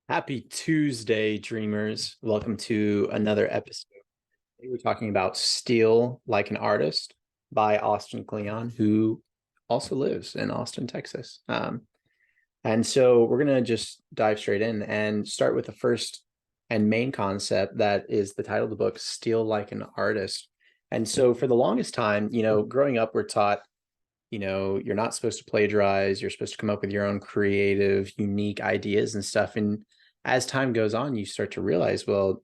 Happy Tuesday, dreamers. Welcome to another episode. Today we're talking about Steal Like an Artist by Austin Kleon, who also lives in Austin, Texas. And so we're going to just dive straight in and start with the first and main concept that is the title of the book, Steal Like an Artist. And so for the longest time, growing up, we're taught you're not supposed to plagiarize. You're supposed to come up with your own creative, unique ideas and stuff. And as time goes on, you start to realize, well,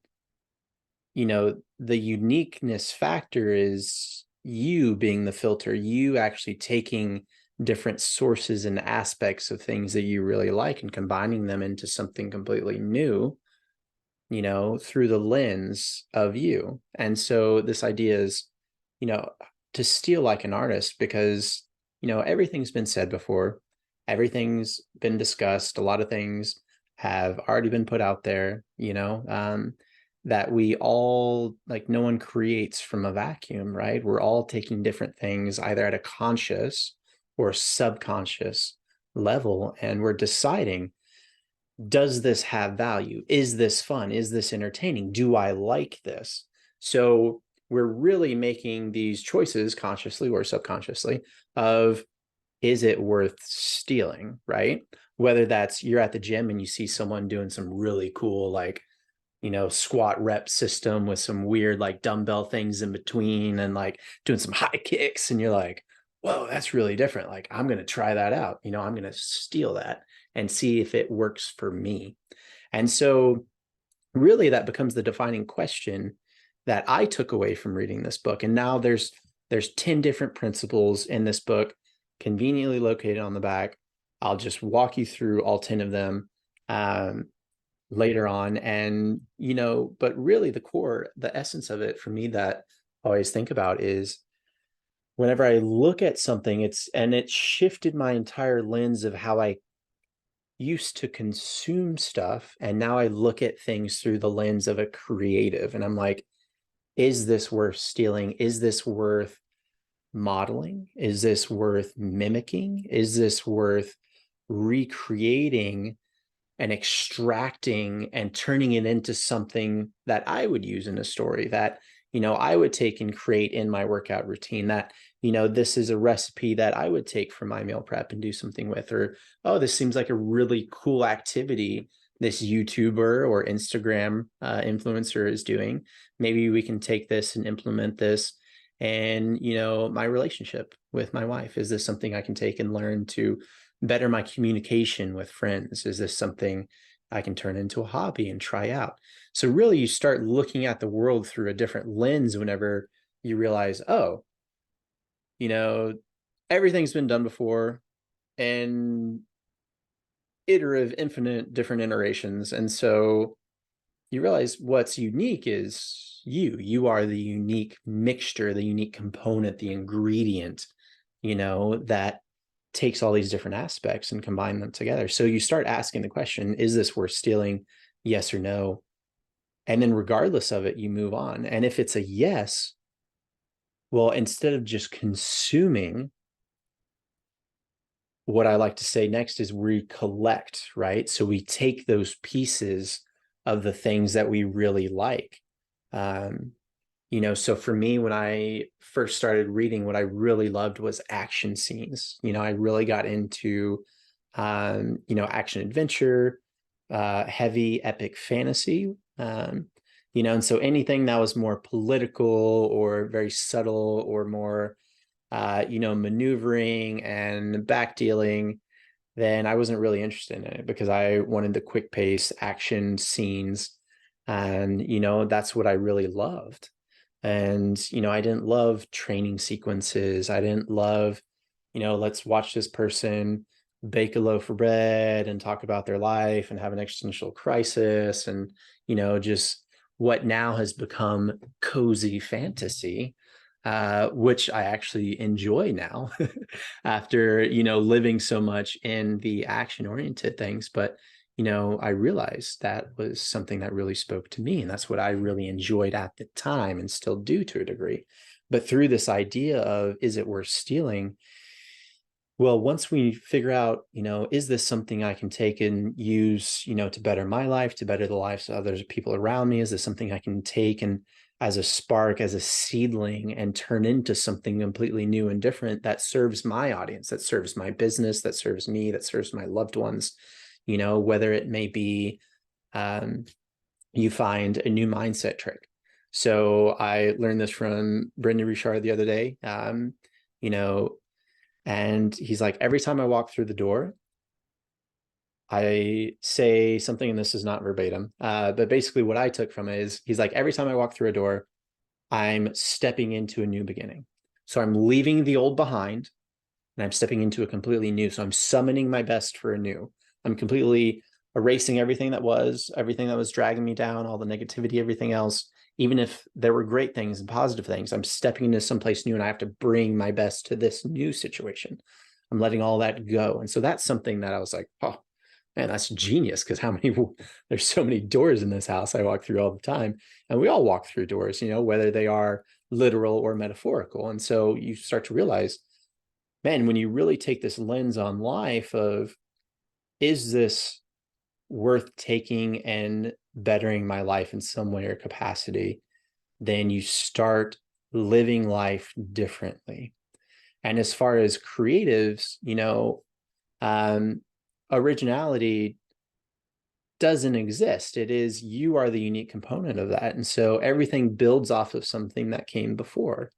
the uniqueness factor is you being the filter, you actually taking different sources and aspects of things that you really like and combining them into something completely new, through the lens of you. And so this idea is, you know, to steal like an artist because everything's been said before, everything's been discussed, a lot of things have already been put out there, that we all, like, no one creates from a vacuum, right? We're all taking different things either at a conscious or subconscious level, and we're deciding, does this have value? Is this fun? Is this entertaining? Do I like this? So we're really making these choices consciously or subconsciously of, is it worth stealing, right? Whether that's you're at the gym and you see someone doing some really cool, like, squat rep system with some weird like dumbbell things in between and like doing some high kicks. And you're like, whoa, that's really different. Like, I'm going to try that out. I'm going to steal that and see if it works for me. And so really that becomes the defining question that I took away from reading this book. And now there's 10 different principles in this book, conveniently located on the back. I'll just walk you through all 10 of them later on. And, but really the core, the essence of it for me that I always think about is whenever I look at something, it shifted my entire lens of how I used to consume stuff. And now I look at things through the lens of a creative. And I'm like, is this worth stealing? Is this worth modeling? Is this worth mimicking? Is this worth recreating and extracting and turning it into something that I would use in a story that, I would take and create in my workout routine, that, this is a recipe that I would take for my meal prep and do something with, or, oh, this seems like a really cool activity this YouTuber or Instagram influencer is doing. Maybe we can take this and implement this. And, my relationship with my wife, is this something I can take and learn to better my communication with friends? Is this something I can turn into a hobby and try out? So really you start looking at the world through a different lens whenever you realize, oh, you know, everything's been done before and iterative, infinite different iterations. And so you realize what's unique is you are the unique mixture, the unique component, the ingredient, that takes all these different aspects and combine them together. So you start asking the question, is this worth stealing? Yes or no? And then regardless of it, you move on. And if it's a yes, well, instead of just consuming, what I like to say next is we collect, right? So we take those pieces of the things that we really like. Um, so for me, when I first started reading, what I really loved was action scenes. I really got into, action adventure, heavy epic fantasy, and so anything that was more political or very subtle or more, maneuvering and backdealing, then I wasn't really interested in it because I wanted the quick pace action scenes. And, that's what I really loved. And, I didn't love training sequences. I didn't love, let's watch this person bake a loaf of bread and talk about their life and have an existential crisis and, just what now has become cozy fantasy, which I actually enjoy now after, living so much in the action oriented things. But, I realized that was something that really spoke to me. And that's what I really enjoyed at the time and still do to a degree. But through this idea of, is it worth stealing? Well, once we figure out, is this something I can take and use, to better my life, to better the lives of others, people around me? Is this something I can take and as a spark, as a seedling, and turn into something completely new and different that serves my audience, that serves my business, that serves me, that serves my loved ones, whether it may be you find a new mindset trick. So I learned this from Brendan Richard the other day. You know, and he's like, every time I walk through the door, I say something, and this is not verbatim, but basically what I took from it is he's like, every time I walk through a door, I'm stepping into a new beginning. So I'm leaving the old behind and I'm stepping into a completely new. So I'm summoning my best for a new. I'm completely erasing everything that was dragging me down, all the negativity, everything else. Even if there were great things and positive things, I'm stepping into someplace new and I have to bring my best to this new situation. I'm letting all that go. And so that's something that I was like, oh, man, that's genius. Because there's so many doors in this house I walk through all the time. And we all walk through doors, whether they are literal or metaphorical. And so you start to realize, man, when you really take this lens on life of, is this worth taking and bettering my life in some way or capacity, then you start living life differently. And as far as creatives, originality doesn't exist. It is, you are the unique component of that. And so everything builds off of something that came before.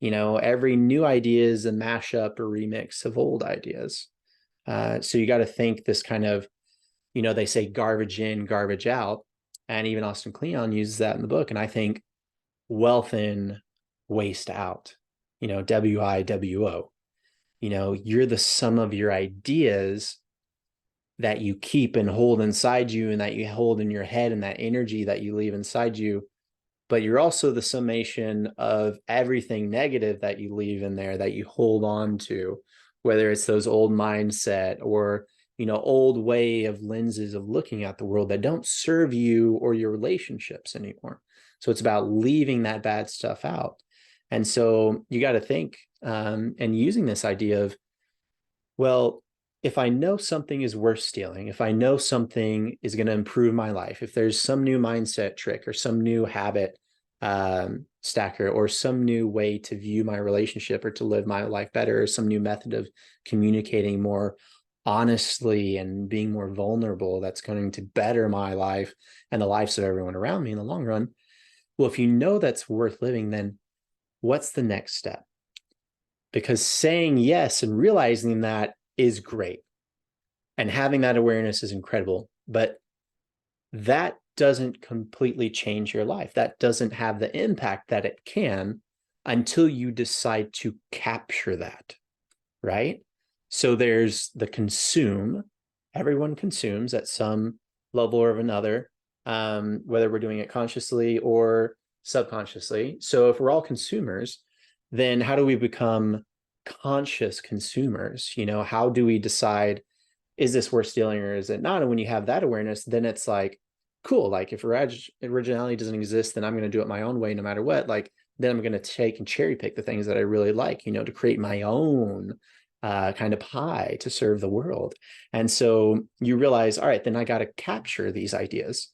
Every new idea is a mashup or remix of old ideas. So you got to think this kind of, they say garbage in, garbage out. And even Austin Kleon uses that in the book. And I think wealth in, waste out, WIWO. You're the sum of your ideas that you keep and hold inside you and that you hold in your head and that energy that you leave inside you. But you're also the summation of everything negative that you leave in there that you hold on to, whether it's those old mindset or, old way of lenses of looking at the world that don't serve you or your relationships anymore. So it's about leaving that bad stuff out. And so you got to think and using this idea of, well, if I know something is worth stealing, if I know something is going to improve my life, if there's some new mindset trick or some new habit stacker or some new way to view my relationship or to live my life better, or some new method of communicating more honestly and being more vulnerable that's going to better my life and the lives of everyone around me in the long run. Well, if you know that's worth living, then what's the next step? Because saying yes and realizing that is great. And having that awareness is incredible. But that doesn't completely change your life. That doesn't have the impact that it can until you decide to capture that, right? So there's the consume. Everyone consumes at some level or of another, whether we're doing it consciously or subconsciously. So if we're all consumers, then how do we become conscious consumers? How do we decide, is this worth stealing or is it not? And when you have that awareness, then it's like, cool. Like if originality doesn't exist, then I'm going to do it my own way, no matter what. Like then I'm going to take and cherry pick the things that I really like, to create my own kind of pie to serve the world. And so you realize, all right, then I got to capture these ideas.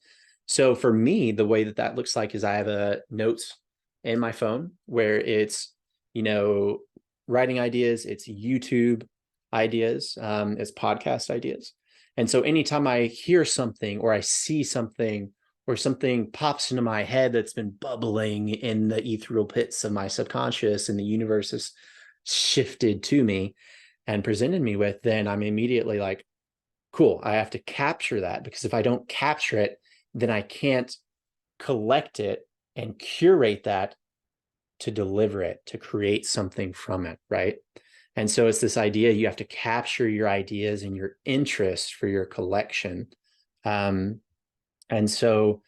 So for me, the way that looks like is I have a notes in my phone where it's, writing ideas, it's YouTube ideas, it's podcast ideas. And so anytime I hear something or I see something or something pops into my head that's been bubbling in the ethereal pits of my subconscious and the universe has shifted to me and presented me with, then I'm immediately like, cool, I have to capture that, because if I don't capture it, then I can't collect it and curate that to deliver it, to create something from it, right? And so it's this idea, you have to capture your ideas and your interests for your collection. And so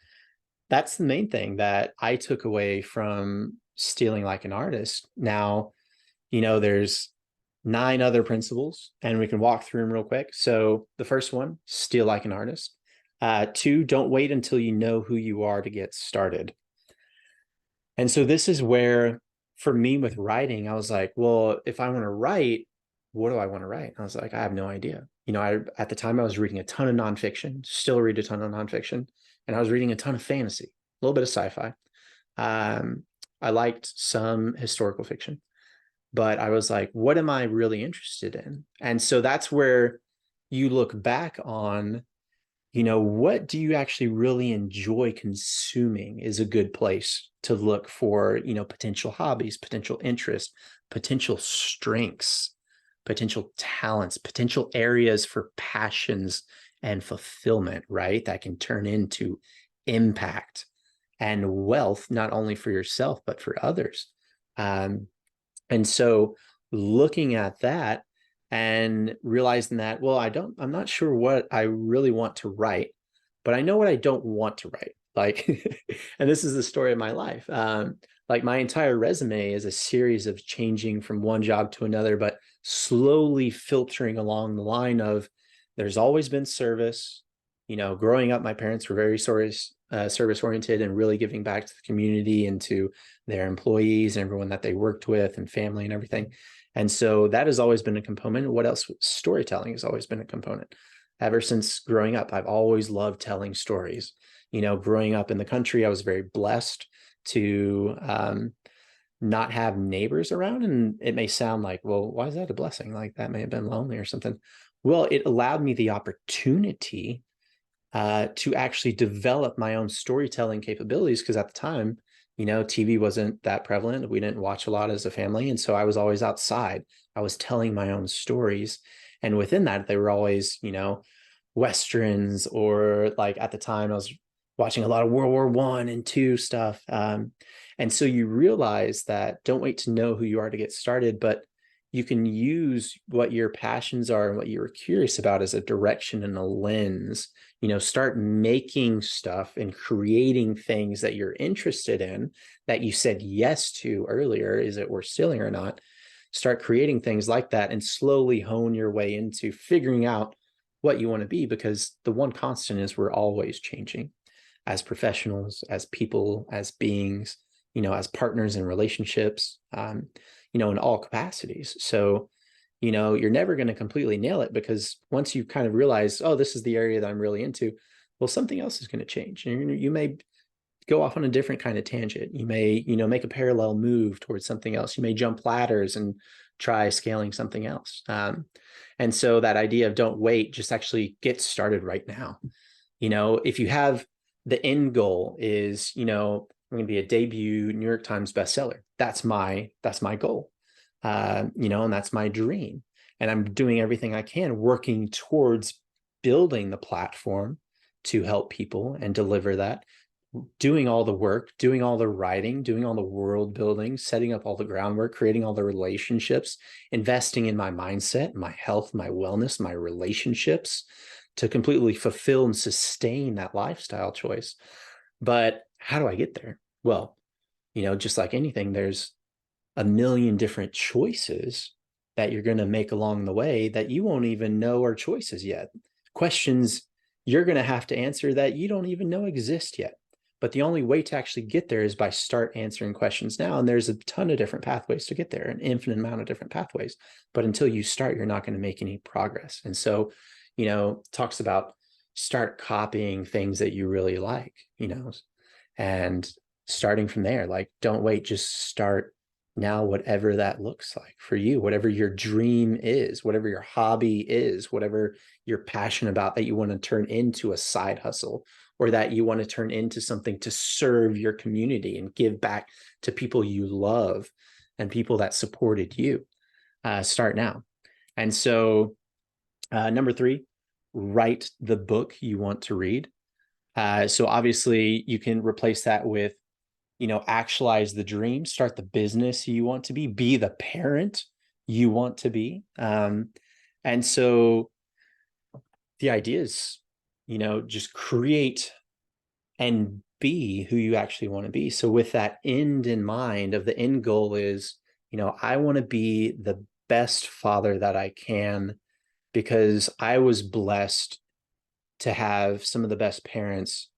that's the main thing that I took away from Stealing Like an Artist. Now, there's 9 other principles and we can walk through them real quick. So the first one, steal like an artist. 2, don't wait until you know who you are to get started. And so this is where, for me with writing, I was like, well, if I want to write, what do I want to write? I was like, I have no idea. At the time I was reading a ton of nonfiction, still read a ton of nonfiction, and I was reading a ton of fantasy, a little bit of sci-fi. Um, I liked some historical fiction, but I was like, what am I really interested in? And so that's where you look back on, what do you actually really enjoy consuming is a good place to look for, potential hobbies, potential interests, potential strengths, potential talents, potential areas for passions and fulfillment, right? That can turn into impact and wealth, not only for yourself, but for others. Um, and so looking at that and realizing that, well, I'm not sure what I really want to write, but I know what I don't want to write. Like, and this is the story of my life. Like my entire resume is a series of changing from one job to another, but slowly filtering along the line of there's always been service. Growing up, my parents were very service oriented and really giving back to the community and to their employees and everyone that they worked with and family and everything. And so that has always been a component. What else? Storytelling has always been a component. Ever since growing up, I've always loved telling stories. Growing up in the country, I was very blessed to not have neighbors around. And it may sound like, well, why is that a blessing? Like that may have been lonely or something. Well, it allowed me the opportunity to actually develop my own storytelling capabilities. Because at the time, TV wasn't that prevalent. We didn't watch a lot as a family. And so I was always outside. I was telling my own stories. And within that, they were always, Westerns, or like at the time I was watching a lot of World War I and II stuff. And so you realize that don't wait to know who you are to get started, but you can use what your passions are and what you're curious about as a direction and a lens. Start making stuff and creating things that you're interested in that you said yes to earlier. Is it worth stealing or not? Start creating things like that and slowly hone your way into figuring out what you want to be, because the one constant is we're always changing as professionals, as people, as beings, as partners in relationships, in all capacities. So, you're never going to completely nail it, because once you kind of realize, oh, this is the area that I'm really into, well, something else is going to change. And you may go off on a different kind of tangent. You may, make a parallel move towards something else. You may jump ladders and try scaling something else. And so that idea of don't wait, just actually get started right now. If you have the end goal is, I'm going to be a debut New York Times bestseller. That's my goal. And that's my dream. And I'm doing everything I can working towards building the platform to help people and deliver that, doing all the work, doing all the writing, doing all the world building, setting up all the groundwork, creating all the relationships, investing in my mindset, my health, my wellness, my relationships to completely fulfill and sustain that lifestyle choice. But how do I get there? Well, just like anything, there's a million different choices that you're going to make along the way that you won't even know are choices yet. Questions you're going to have to answer that you don't even know exist yet. But the only way to actually get there is by start answering questions now. And there's a ton of different pathways to get there, an infinite amount of different pathways. But until you start, you're not going to make any progress. And so, talks about start copying things that you really like, and starting from there. Like, don't wait, just start now, whatever that looks like for you, whatever your dream is, whatever your hobby is, whatever you're passionate about that you want to turn into a side hustle, or that you want to turn into something to serve your community and give back to people you love and people that supported you. Start now. And so number 3, write the book you want to read. So obviously you can replace that with, actualize the dream, start the business you want to be the parent you want to be. And so the idea is, just create and be who you actually want to be. So with that end in mind, of the end goal is, I want to be the best father that I can, because I was blessed to have some of the best parents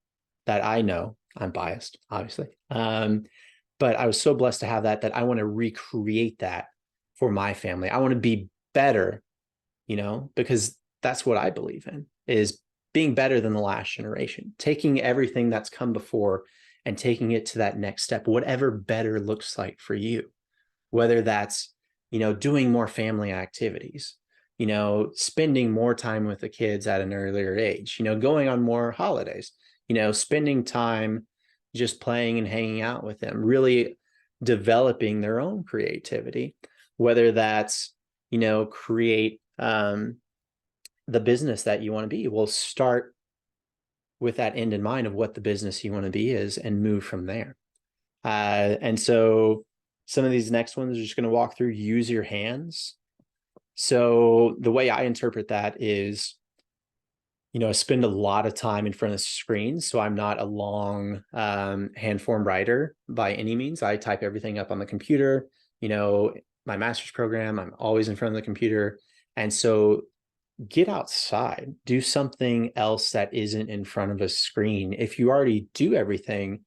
that I know. I'm biased, obviously. But I was so blessed to have that I want to recreate that for my family. I want to be better, because that's what I believe in, is being better than the last generation, taking everything that's come before and taking it to that next step, whatever better looks like for you, whether that's, doing more family activities, spending more time with the kids at an earlier age, going on more holidays, spending time just playing and hanging out with them, really developing their own creativity, whether that's, create the business that you want to be. Well, start with that end in mind of what the business you want to be is and move from there. And so some of these next ones are just going to walk through use your hands. So the way I interpret that is, I spend a lot of time in front of screens. So I'm not a long hand form writer by any means. I type everything up on the computer, my master's program, I'm always in front of the computer. And so get outside, do something else that isn't in front of a screen. If you already do everything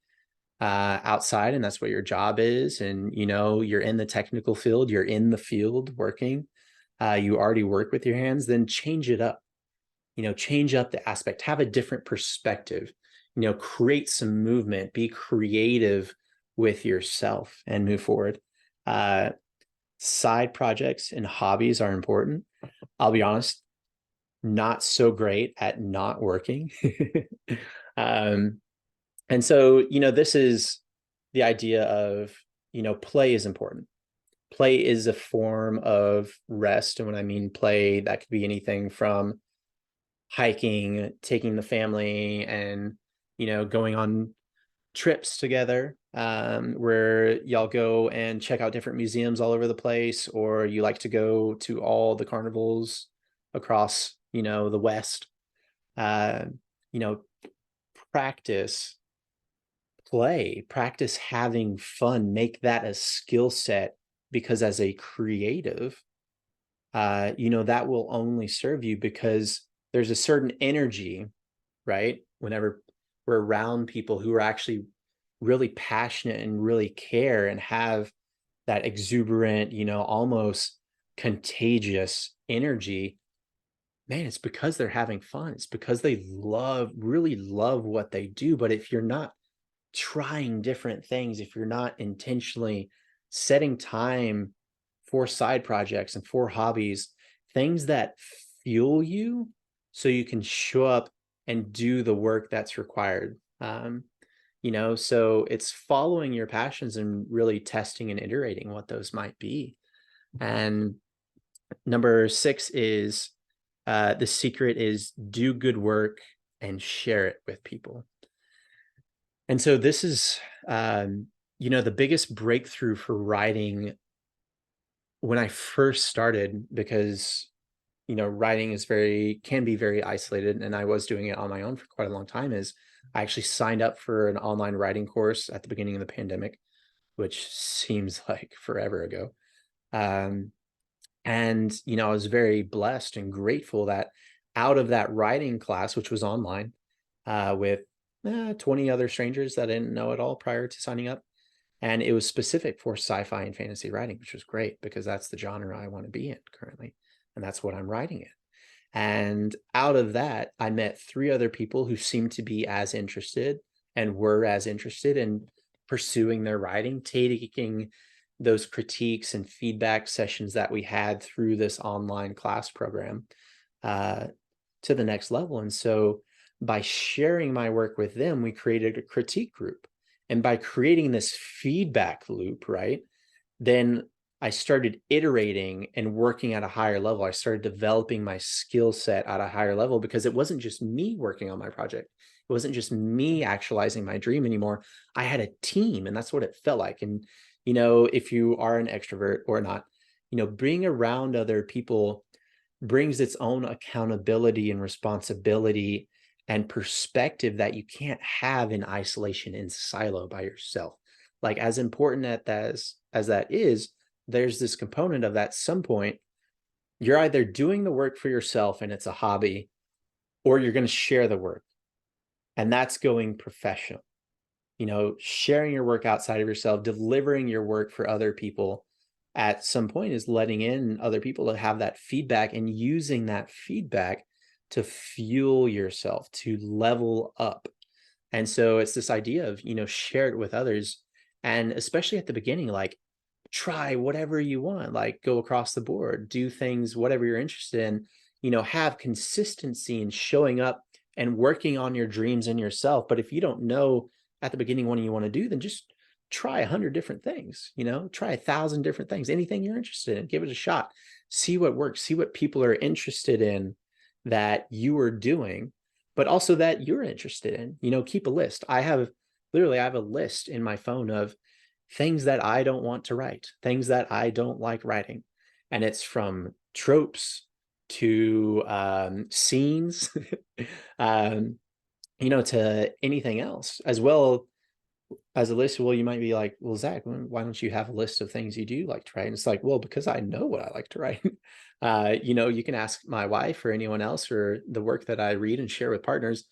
outside and that's what your job is, and you're in the technical field, you're in the field working, you already work with your hands, then change it up. Change up the aspect, have a different perspective, create some movement, be creative with yourself and move forward. Side projects and hobbies are important. I'll be honest, not so great at not working. And so, this is the idea of, play is important. Play is a form of rest. And when I mean play, that could be anything from hiking, taking the family and, going on trips together, where y'all go and check out different museums all over the place, or you like to go to all the carnivals across, the West. You know, practice play, practice having fun, make that a skill set, because as a creative, that will only serve you, because there's a certain energy, right? Whenever we're around people who are actually really passionate and really care and have that exuberant, almost contagious energy, man, it's because they're having fun. It's because they really love what they do. But if you're not trying different things, if you're not intentionally setting time for side projects and for hobbies, things that fuel you so you can show up and do the work that's required. So it's following your passions and really testing and iterating what those might be. And number 6 is the secret is do good work and share it with people. And so this is, the biggest breakthrough for writing when I first started, because, writing can be very isolated. And I was doing it on my own for quite a long time, is I actually signed up for an online writing course at the beginning of the pandemic, which seems like forever ago. And, I was very blessed and grateful that out of that writing class, which was online, with 20 other strangers that I didn't know at all prior to signing up. And it was specific for sci-fi and fantasy writing, which was great because that's the genre I want to be in currently. And that's what I'm writing in. And out of that, I met 3 other people who seemed to be as interested and were as interested in pursuing their writing, taking those critiques and feedback sessions that we had through this online class program to the next level. And so by sharing my work with them, we created a critique group. And by creating this feedback loop, right, then I started iterating and working at a higher level. I started developing my skill set at a higher level, because it wasn't just me working on my project. It wasn't just me actualizing my dream anymore. I had a team, and that's what it felt like. And, if you are an extrovert or not, being around other people brings its own accountability and responsibility and perspective that you can't have in isolation, in silo by yourself. Like, as important as that is, there's this component of that. At some point, you're either doing the work for yourself and it's a hobby, or you're going to share the work, and that's going professional. Sharing your work outside of yourself, delivering your work for other people, at some point is letting in other people to have that feedback and using that feedback to fuel yourself, to level up. And so it's this idea of, share it with others. And especially at the beginning, like try whatever you want, like go across the board, do things, whatever you're interested in, have consistency in showing up and working on your dreams and yourself. But if you don't know at the beginning what you want to do, then just try 100 different things, try 1,000 different things, anything you're interested in, give it a shot, see what works, see what people are interested in that you are doing, but also that you're interested in, keep a list. I have a list in my phone of things that I don't want to write, things that I don't like writing. And it's from tropes to scenes, to anything else, as well as a list. Well, you might be like, well, Zach, why don't you have a list of things you do like to write? And it's like, well, because I know what I like to write. You can ask my wife or anyone else or the work that I read and share with partners.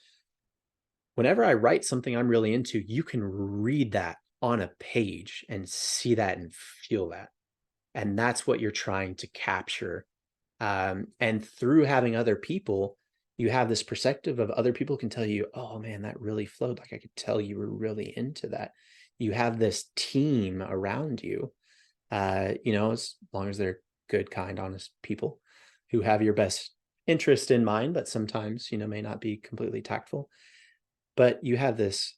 Whenever I write something I'm really into, you can read that on a page and see that and feel that. And that's what you're trying to capture. And through having other people, you have this perspective of other people can tell you, oh man, that really flowed. Like I could tell you were really into that. You have this team around you, as long as they're good, kind, honest people who have your best interest in mind, but sometimes, may not be completely tactful. But you have this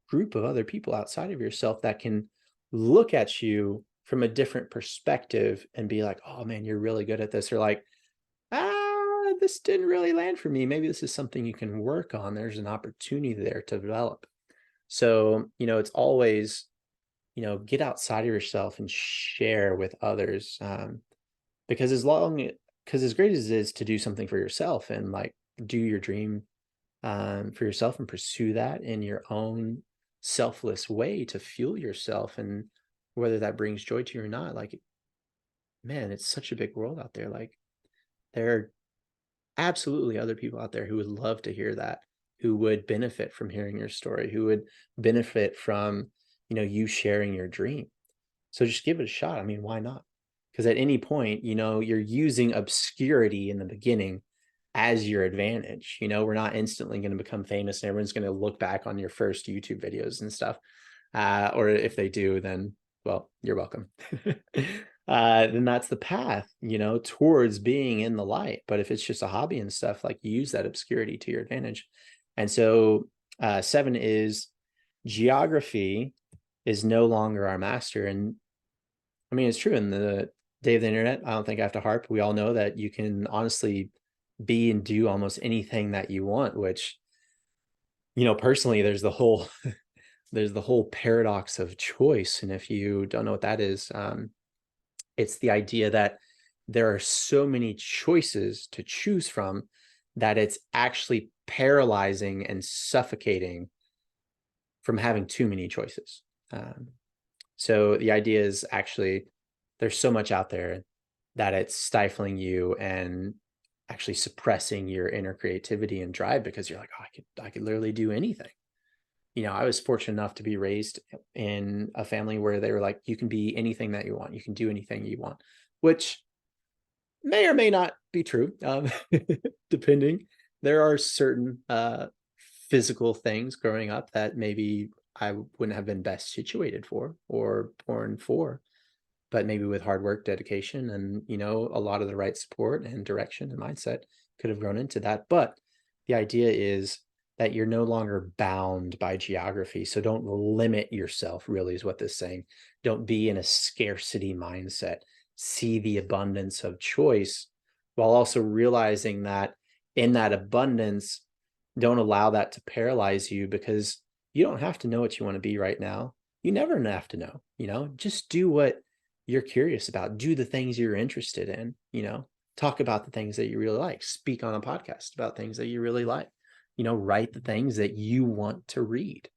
group of other people outside of yourself that can look at you from a different perspective and be like, oh man, you're really good at this. Or like, this didn't really land for me. Maybe this is something you can work on. There's an opportunity there to develop. So, it's always, get outside of yourself and share with others. Because as great as it is to do something for yourself and like do your dream for yourself and pursue that in your own selfless way to fuel yourself, and whether that brings joy to you or not, like, man, it's such a big world out there. Like there are absolutely other people out there who would love to hear that, who would benefit from hearing your story, who would benefit from, you sharing your dream. So just give it a shot. I mean, why not? Because at any point, you're using obscurity in the beginning as your advantage. We're not instantly going to become famous and everyone's going to look back on your first YouTube videos and stuff. Or if they do, then, well, you're welcome. Then that's the path, towards being in the light. But if it's just a hobby and stuff, like use that obscurity to your advantage. And so 7 is geography is no longer our master. And I mean, it's true in the day of the internet. I don't think I have to harp. We all know that you can honestly be and do almost anything that you want, which, personally, there's the whole paradox of choice. And if you don't know what that is, it's the idea that there are so many choices to choose from that it's actually paralyzing and suffocating from having too many choices. So the idea is actually there's so much out there that it's stifling you and actually suppressing your inner creativity and drive, because you're like, oh, I could literally do anything. I was fortunate enough to be raised in a family where they were like, you can be anything that you want. You can do anything you want, which may or may not be true, depending. There are certain physical things growing up that maybe I wouldn't have been best situated for or born for, but maybe with hard work, dedication, and, a lot of the right support and direction and mindset could have grown into that. But the idea is that you're no longer bound by geography. So don't limit yourself, really, is what this is saying. Don't be in a scarcity mindset. See the abundance of choice while also realizing that in that abundance, don't allow that to paralyze you, because you don't have to know what you want to be right now. You never have to know, just do what you're curious about. Do the things you're interested in, talk about the things that you really like, speak on a podcast about things that you really like, write the things that you want to read.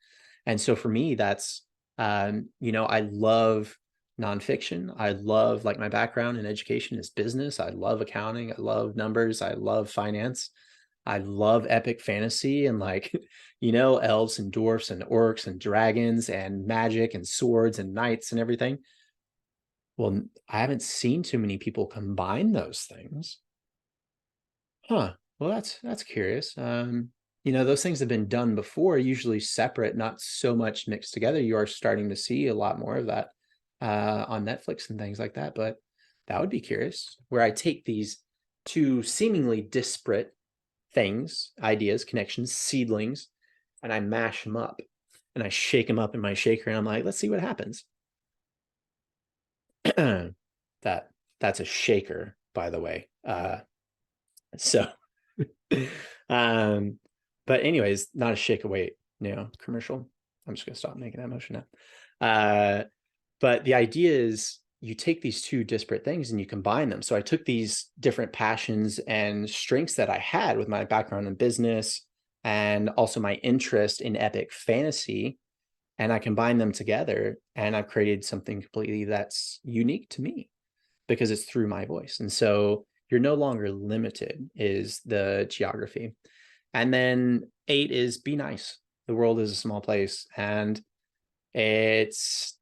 And so for me, that's, I love nonfiction. I love, like, my background in education is business. I love accounting. I love numbers. I love finance. I love epic fantasy and, like, elves and dwarfs and orcs and dragons and magic and swords and knights and everything. Well, I haven't seen too many people combine those things. Huh. Well, that's curious. Those things have been done before, usually separate, not so much mixed together. You are starting to see a lot more of that on Netflix and things like that. But that would be curious, where I take these two seemingly disparate things, ideas, connections, seedlings, and I mash them up and I shake them up in my shaker, and I'm like, let's see what happens. That's a shaker, by the way. So um but anyways, not a shake away, commercial. I'm just gonna stop making that motion now. But the idea is you take these two disparate things and you combine them. So I took these different passions and strengths that I had with my background in business and also my interest in epic fantasy, and I combined them together, and I've created something completely that's unique to me because it's through my voice. And so you're no longer limited is the geography. And then 8 is be nice. The world is a small place, and it's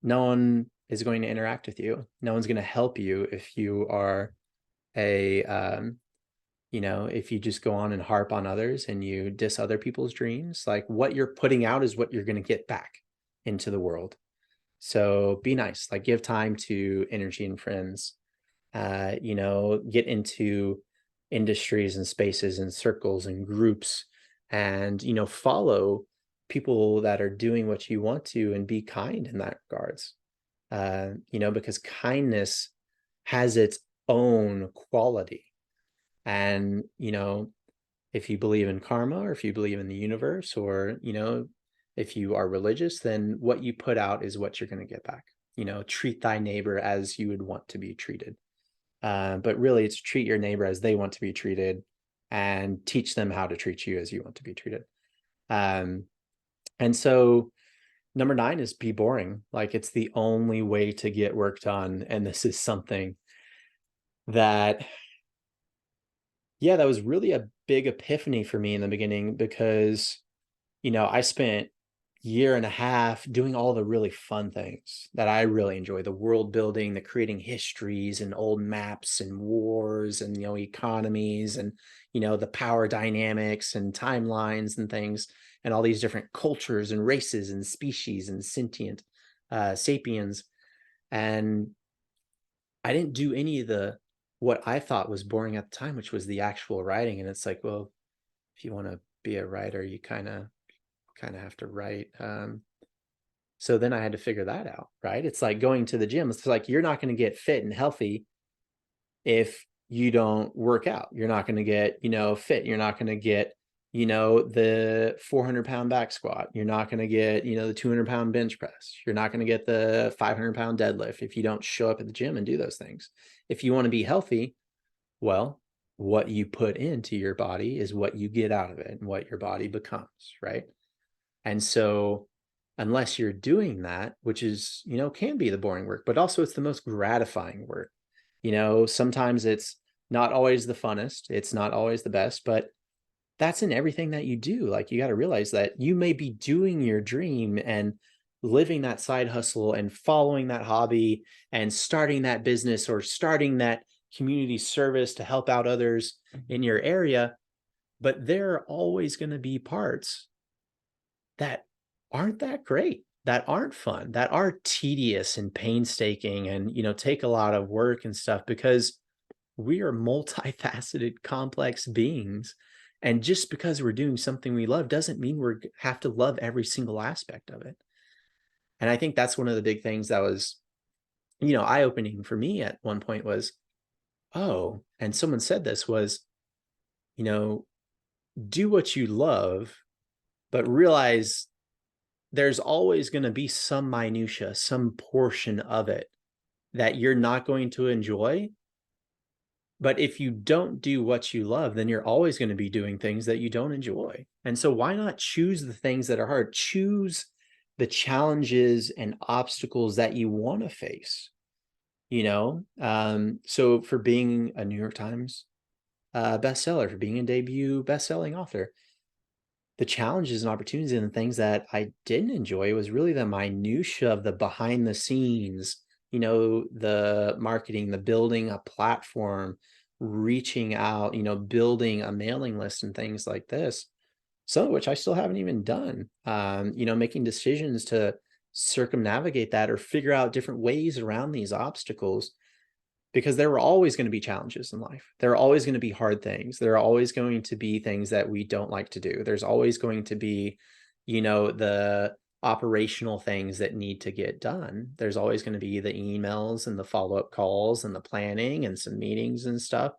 no one is going to interact with you. No one's going to help you if you are a if you just go on and harp on others and you diss other people's dreams. Like, what you're putting out is what you're going to get back into the world. So be nice, like give time to energy and friends. Get into industries and spaces and circles and groups, and follow people that are doing what you want to, and be kind in that regards. Because kindness has its own quality. And if you believe in karma, or if you believe in the universe, or if you are religious, then what you put out is what you're going to get back. Treat thy neighbor as you would want to be treated. But really, it's treat your neighbor as they want to be treated, and teach them how to treat you as you want to be treated. And so number 9 is be boring. Like, it's the only way to get work done. And this is something that, yeah, that was really a big epiphany for me in the beginning, because, I spent year and a half doing all the really fun things that I really enjoy, the world building, the creating histories and old maps and wars and, economies and, the power dynamics and timelines and things, and all these different cultures and races and species and sentient sapiens. And I didn't do any of what I thought was boring at the time, which was the actual writing. And it's like, well, if you want to be a writer, you kind of have to write. So then I had to figure that out, right? It's like going to the gym. It's like, you're not going to get fit and healthy if you don't work out. You're not going to get, fit. You're not going to get, the 400-pound back squat. You're not going to get, the 200-pound bench press. You're not going to get the 500-pound deadlift if you don't show up at the gym and do those things. If you want to be healthy, well, what you put into your body is what you get out of it and what your body becomes, right? And so unless you're doing that, which is, can be the boring work, but also it's the most gratifying work. Sometimes it's not always the funnest, it's not always the best, but that's in everything that you do. Like, you got to realize that you may be doing your dream and living that side hustle and following that hobby and starting that business or starting that community service to help out others in your area. But there are always going to be parts that aren't that great, that aren't fun, that are tedious and painstaking and, take a lot of work and stuff, because we are multifaceted, complex beings. And just because we're doing something we love doesn't mean we have to love every single aspect of it. And I think that's one of the big things that was, eye-opening for me at one point was, oh, and someone said this was, do what you love, but realize there's always going to be some minutia, some portion of it that you're not going to enjoy. But if you don't do what you love, then you're always going to be doing things that you don't enjoy. And so why not choose the things that are hard? Choose the challenges and obstacles that you want to face, So for being a New York Times bestseller, for being a debut best-selling author, the challenges and opportunities and the things that I didn't enjoy was really the minutia of the behind the scenes, the marketing, the building a platform, reaching out, building a mailing list and things like this, some of which I still haven't even done. Making decisions to circumnavigate that or figure out different ways around these obstacles, because there are always going to be challenges in life. There are always going to be hard things. There are always going to be things that we don't like to do. There's always going to be, the operational things that need to get done. There's always going to be the emails and the follow-up calls and the planning and some meetings and stuff.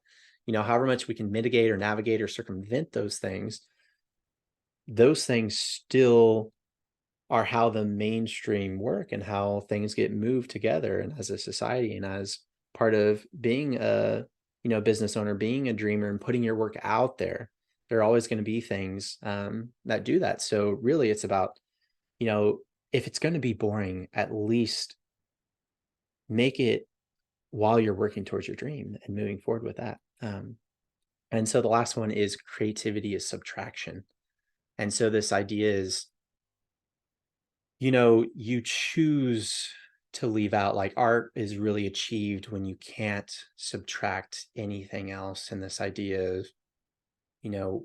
However much we can mitigate or navigate or circumvent those things still are how the mainstream work and how things get moved together and as a society and as part of being a business owner, being a dreamer and putting your work out there. There are always going to be things that do that. So really it's about, if it's going to be boring, at least make it while you're working towards your dream and moving forward with that. And so the last one is creativity is subtraction. And so this idea is, you choose to leave out, like, art is really achieved when you can't subtract anything else. And this idea of,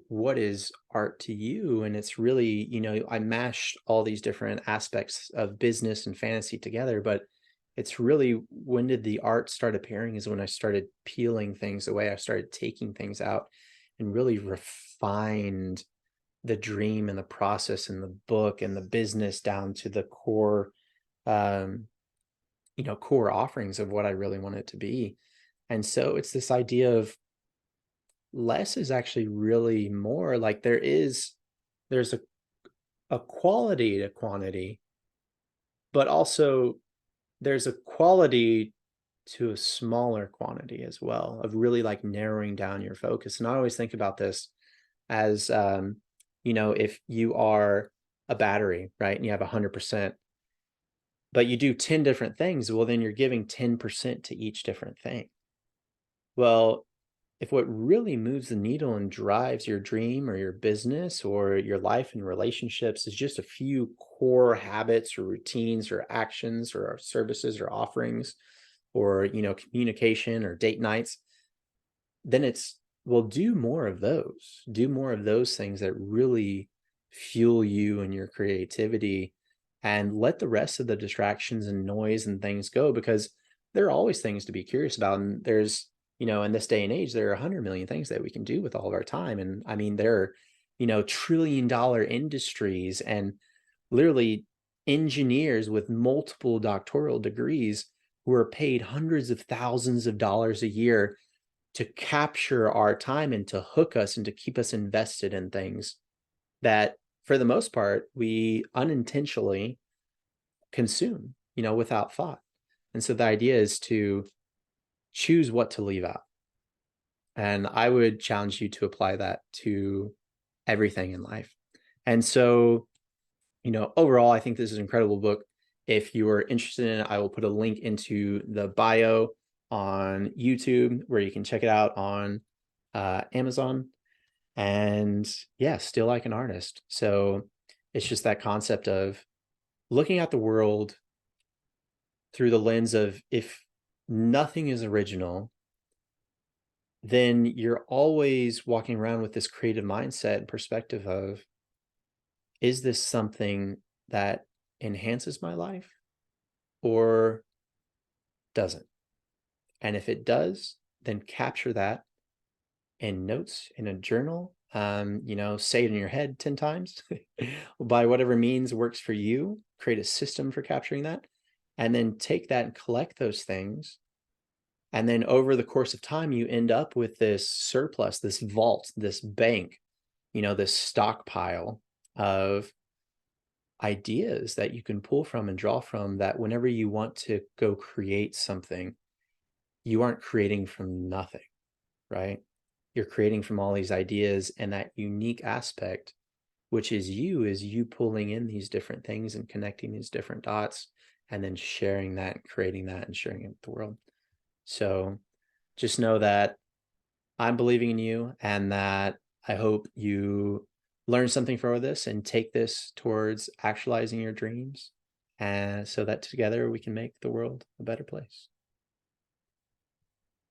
what is art to you? And it's really, I mashed all these different aspects of business and fantasy together, but it's really, when did the art start appearing is when I started peeling things away. I started taking things out and really refined the dream and the process and the book and the business down to the core, core offerings of what I really want it to be. And so it's this idea of less is actually really more. Like there's a quality to quantity, but also there's a quality to a smaller quantity as well, of really like narrowing down your focus. And I always think about this as, if you are a battery, right, and you have 100%, but you do 10 different things, well, then you're giving 10% to each different thing. Well, if what really moves the needle and drives your dream or your business or your life and relationships is just a few core habits or routines or actions or services or offerings or, communication or date nights, then it's, well, do more of those things that really fuel you and your creativity, and let the rest of the distractions and noise and things go, because there are always things to be curious about. And there's, in this day and age, there are 100 million things that we can do with all of our time. And I mean, there are, trillion-dollar industries and literally engineers with multiple doctoral degrees who are paid hundreds of thousands of dollars a year to capture our time and to hook us and to keep us invested in things that, for the most part, we unintentionally consume, without thought. And so the idea is to choose what to leave out. And I would challenge you to apply that to everything in life. And so, overall, I think this is an incredible book. If you are interested in it, I will put a link into the bio on YouTube where you can check it out on Amazon. And yeah, Still Like an Artist. So it's just that concept of looking at the world through the lens of, if nothing is original, then you're always walking around with this creative mindset and perspective of, is this something that enhances my life or doesn't? And if it does, then capture that in notes in a journal, say it in your head 10 times by whatever means works for you, create a system for capturing that, and then take that and collect those things. And then over the course of time, you end up with this surplus, this vault, this bank, this stockpile of ideas that you can pull from and draw from, that whenever you want to go create something, you aren't creating from nothing, right? You're creating from all these ideas, and that unique aspect, which is you pulling in these different things and connecting these different dots and then sharing that, creating that and sharing it with the world. So just know that I'm believing in you, and that I hope you learn something from this and take this towards actualizing your dreams. and so that together we can make the world a better place.